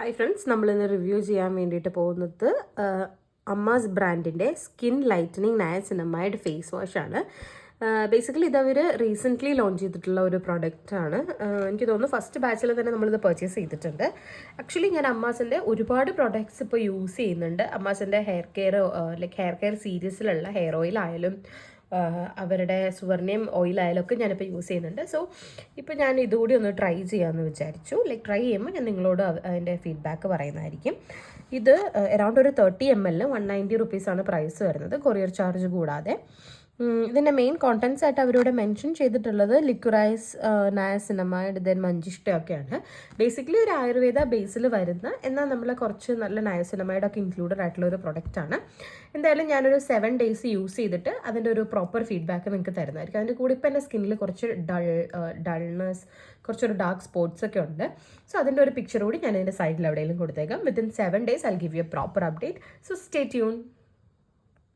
Hi friends, നമ്മളിന്ന് review ചെയ്യാൻ വേണ്ടിയിട്ട് പോകുന്നത് അമ്മാസ് ബ്രാൻഡിൻ്റെ സ്കിൻ ലൈറ്റനിങ് നയസിനമൈഡ് ഫേസ് വാഷാണ്. ബേസിക്കലി ഇതവർ റീസെൻ്റ്ലി ലോഞ്ച് ചെയ്തിട്ടുള്ള ഒരു പ്രൊഡക്റ്റാണ്. എനിക്ക് തോന്നുന്നു ഫസ്റ്റ് ബാച്ചിൽ തന്നെ നമ്മളിത് പർച്ചേസ് ചെയ്തിട്ടുണ്ട്. ആക്ച്വലി ഞാൻ അമ്മാസിൻ്റെ ഒരുപാട് പ്രൊഡക്ട്സ് ഇപ്പോൾ യൂസ് ചെയ്യുന്നുണ്ട്. അമ്മാസിൻ്റെ ഹെയർ കെയർ സീരീസിലുള്ള ഹെയർ ഓയിൽ ആയാലും അവരുടെ സുവർണിയം ഓയിലായാലൊക്കെ ഞാനിപ്പോൾ യൂസ് ചെയ്യുന്നുണ്ട്. സോ ഇപ്പോൾ ഞാൻ ഇതുകൂടി ഒന്ന് ട്രൈ ചെയ്യാമെന്ന് വിചാരിച്ചു. ട്രൈ ചെയ്യുമ്പോൾ ഞാൻ നിങ്ങളോട് അതിൻ്റെ ഫീഡ്ബാക്ക് പറയുന്നതായിരിക്കും. ഇത് അറൗണ്ട് ഒരു 30 ml 190 റുപ്പീസാണ് പ്രൈസ് വരുന്നത്, കൊറിയർ ചാർജ് കൂടാതെ. ഇതിൻ്റെ മെയിൻ കോണ്ടൻസ് ആയിട്ട് അവരോട് മെൻഷൻ ചെയ്തിട്ടുള്ളത് ലിക്വറൈസ്, നയസിനമൈഡ്, ദെൻ മഞ്ചിഷ്ടയൊക്കെയാണ്. ബേസിക്കലി ഒരു ആയുർവേദ ബേസിൽ വരുന്ന എന്നാൽ നമ്മൾ കുറച്ച് നല്ല നയസിനമൈഡൊക്കെ ഇൻക്ലൂഡഡ് ആയിട്ടുള്ള ഒരു പ്രൊഡക്റ്റാണ്. എന്തായാലും ഞാനൊരു 7 days യൂസ് ചെയ്തിട്ട് അതിൻ്റെ ഒരു പ്രോപ്പർ ഫീഡ്ബാക്ക് നിങ്ങൾക്ക് തരുന്നതായിരിക്കും. അതിൻ്റെ കൂടി ഇപ്പോൾ എൻ്റെ സ്കിന്നിൽ കുറച്ച് ഡൾനെസ്, കുറച്ചൊരു ഡാർക്ക് സ്പോട്ട്സ് ഒക്കെ ഉണ്ട്. സോ അതിൻ്റെ ഒരു പിക്ചർ കൂടി ഞാൻ അതിൻ്റെ സൈഡിൽ എവിടെയെങ്കിലും കൊടുത്തേക്കാം. Within 7 days I give you A proper update. So stay tune.